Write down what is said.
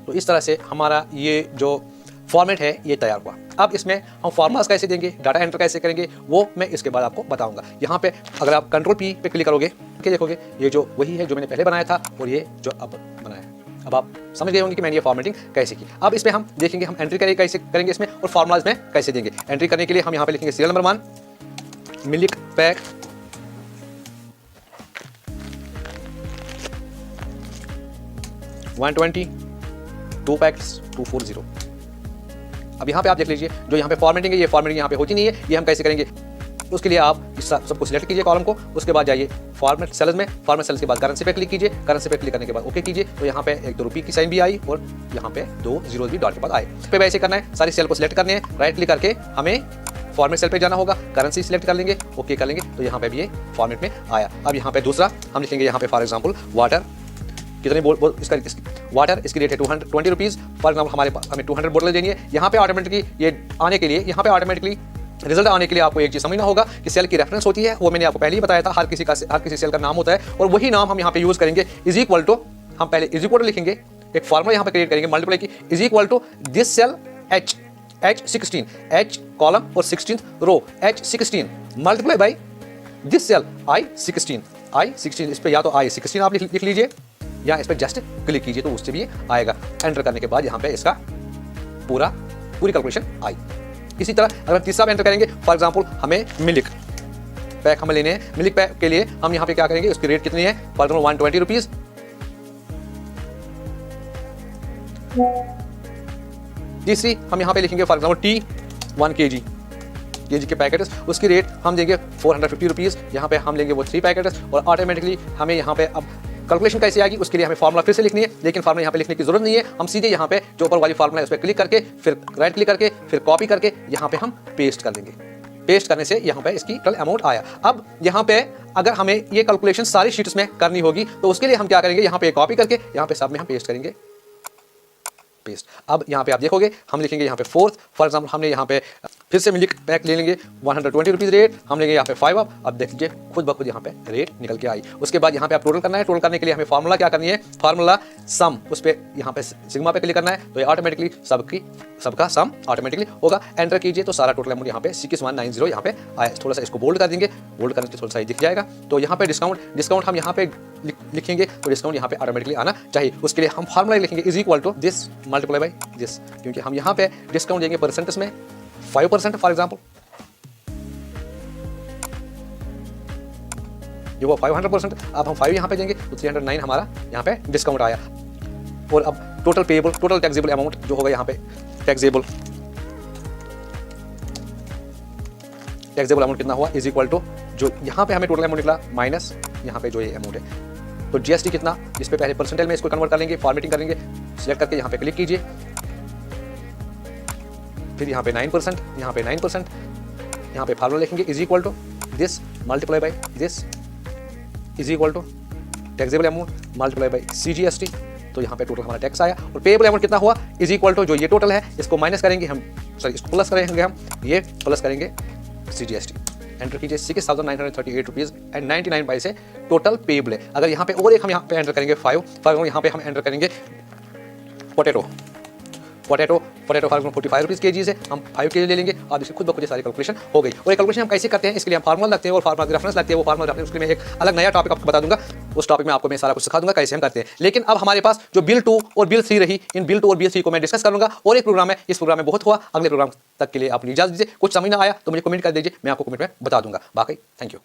तो इस तरह से हमारा ये जो फॉर्मेट है ये तैयार हुआ। अब इसमें हम फॉर्मूलाज कैसे देंगे, डाटा एंटर कैसे करेंगे, वो मैं इसके बाद आपको बताऊंगा। यहाँ पे अगर आप कंट्रोल P पे क्लिक करोगे कि देखोगे ये जो वही है जो मैंने पहले बनाया था और ये जो अब बनाया है। अब आप समझ गए होंगे कि मैंने ये फॉर्मेटिंग कैसे की। अब इसमें हम देखेंगे हम एंट्री कैसे करेंगे इसमें और फॉर्मूलाज में कैसे देंगे। एंट्री करने के लिए हम यहाँ पे लिखेंगे serial number 1 milk pack 120 2 PACS 240। अब यहाँ पे आप देख लीजिए जो यहाँ पे फॉर्मेटिंग है, ये फॉर्मेटिंग यहाँ पे होती नहीं है। ये हम कैसे करेंगे, उसके लिए आप इस सबको सिलेक्ट कीजिए कॉलम को, उसके बाद जाइए फॉर्मेट सेल्स में, फॉर्मेट सेल्स के बाद करेंसी पे क्लिक कीजिए, करेंसी पे क्लिक करने के बाद ओके कीजिए। तो यहाँ पे एक 2 रुपये की साइन भी आई और यहाँ पे 2 जीरो भी डॉट के बाद आए। पे वैसे करना है, सारी सेल को सिलेक्ट करने हैं, राइट क्लिक करके हमें फॉर्मेट सेल पे जाना होगा, करेंसी सिलेक्ट कर लेंगे, ओके कर लेंगे। तो यहाँ पे भी ये फॉर्मेट में आया। अब यहाँ पे दूसरा हम लिखेंगे यहाँ पे फॉर एग्जाम्पल वाटर कितने इसका वाटर, इसकी रेट है 220 रुपीज़। फॉर एग्जाम्पल हमें 200 बोतल देनी है। यहाँ पे ऑटोमेटिकली ये आने के लिए, यहाँ पे ऑटोमेटिकली रिजल्ट आने के लिए आपको एक चीज समझना होगा कि सेल की रेफरेंस होती है, वो मैंने आपको पहले ही बताया था। हर किसी सेल का नाम होता है और वही नाम हम यहाँ पे यूज करेंगे। इज इक्वल टू, हम पहले इज इक्वल टू लिखेंगे, एक फॉर्मूला यहाँ पे क्रिएट करेंगे मल्टीप्लाई की, is equal to this cell H16 H column और 16th row H16 multiply by this cell I16 इस पे या तो I16 आप लिख लीजिए या इस पर जस्ट क्लिक कीजिए तो उससे भी आएगा। एंटर करने के बाद यहाँ पे इसका पूरी कैलकुलेशन आई। इसी तरह अगर तीसरा एंटर करेंगे, फॉर एग्जांपल हमें मिल्क पैक हमें लेने हैं, मिल्क पैक के लिए हम यहाँ पे क्या करेंगे, उसकी रेट कितनी है, फॉर एग्जांपल 120 रुपीज़। तीसरी हम यहाँ पे लिखेंगे फॉर एग्जांपल टी 1 kg के पैकेट, उसकी रेट हम देंगे 450 रुपीज़। यहाँ पे हम लेंगे वो 3 पैकेट और ऑटोमेटिकली हमें यहाँ पे अब कैलकुलेशन कैसे आएगी उसके लिए हमें फार्मूला फिर से लिखनी है, लेकिन फार्मूला यहाँ पे लिखने की जरूरत नहीं है। हम सीधे यहाँ पे जो ऊपर वाली फार्मूला है उस पर क्लिक करके फिर राइट क्लिक करके फिर कॉपी करके यहाँ पे हम पेस्ट कर देंगे। पेस्ट करने से यहाँ पे इसकी टोटल अमाउंट आया। अब यहाँ पे अगर हमें ये कैलकुलेशन सारी शीट्स में करनी होगी तो उसके लिए हम क्या करेंगे, यहाँ पे कॉपी करके यहाँ पे सब में हम पेस्ट करेंगे, पेस्ट। अब यहाँ पे आप देखोगे हम लिखेंगे यहाँ पे 4th, फॉर एग्जाम्पल हमने यहाँ पे फिर से मिल्क पैक ले लेंगे 120 रुपीज़ रेट, हम लेंगे यहाँ पे 5 अप। अब देख लीजिए खुद ब खुद यहाँ पे रेट निकल के आई। उसके बाद यहाँ पे आप टोटल करना है, टोटल करने के लिए हमें फार्मूला क्या करनी है, फार्मूला सम, उस पर यहाँ पे सिग्मा पे क्लिक करना है तो ये ऑटोमेटिकली सबका सम ऑटोमेटिकली होगा। एंटर कीजिए तो सारा टोटल अमाउंट यहाँ पे 6190 यहाँ पे आया। थोड़ा सा इसको बोल्ड कर देंगे, बोल्ड करने से थोड़ा सा दिख जाएगा। तो यहाँ पे डिस्काउंट हम यहाँ पे लिखेंगे तो डिस्काउंट यहाँ पे ऑटोमेटिकली आना चाहिए। उसके लिए हम फार्मूला लिखेंगे is equal to this multiply by this, क्योंकि हम यहाँ पे डिस्काउंट देंगे परसेंटेज में 5% फॉर एग्जाम्पल, ये वो 500%। अब हम 5 यहाँ पे देंगे तो 309 हमारा यहाँ पे डिस्काउंट आया। और अब total payable, total taxable amount जो होगा यहाँ पे टैक्सेबल अमाउंट कितना हुआ, इज इक्वल टू जो यहाँ पे हमें टोटल अमाउंट निकला माइनस यहाँ पे जो ये अमाउंट है। तो जीएसटी कितना, इस पे पहले परसेंटेज में इसको कन्वर्ट कर लेंगे, फॉर्मेटिंग करेंगे, सिलेक्ट करके यहाँ पे क्लिक कीजिए, फिर यहाँ पे 9%, यहाँ पे 9%, यहाँ पे फार्मूला लिखेंगे is equal to this multiply by this is equal to taxable amount multiply by CGST। तो यहाँ पे टोटल हमारा टैक्स आया। और पेएबल अमाउंट कितना हुआ, इज इक्वल टू जो ये टोटल है इसको माइनस करेंगे हम, सॉरी इसको प्लस करेंगे हम, ये प्लस करेंगे CGST। एंटर कीजिए 6938 रुपीज़ एंड 99 पैसे टोटल पेएबल है। अगर यहाँ पे और एक हम यहाँ पे एंटर करेंगे 5, फॉर यहाँ पे हम एंटर करेंगे potato for example 45 rupees kg से हम 5 kg ले लेंगे। और इससे खुद ब खुद सारी कैलकुलेशन हो गई। और ये कैलकुलेशन हम कैसे करते हैं, इसके लिए हम फार्मूला लगते हैं और फार्मूला रेफरेंस लगते हैं। वो फार्मूला रेफरेंस उसके लिए मैं एक अलग नया टॉपिक आपको बता दूंगा, उस टॉपिक में आपको मैं सारा कुछ सिखा दूंगा कैसे हम करते हैं। लेकिन अब हमारे पास जो बिल 2 और बिल 3 रही, इन बिल 2 और बिल 3 को मैं डिस्कस करूंगा। और एक प्रोग्राम है, इस प्रोग्राम में बहुत हुआ, अगले प्रोग्राम तक के लिए आप इजाजत दीजिए। कुछ समझ ना आया तो मुझे कमेंट कर दीजिए, मैं आपको कमेंट में बता दूंगा। बाकी थैंक यू।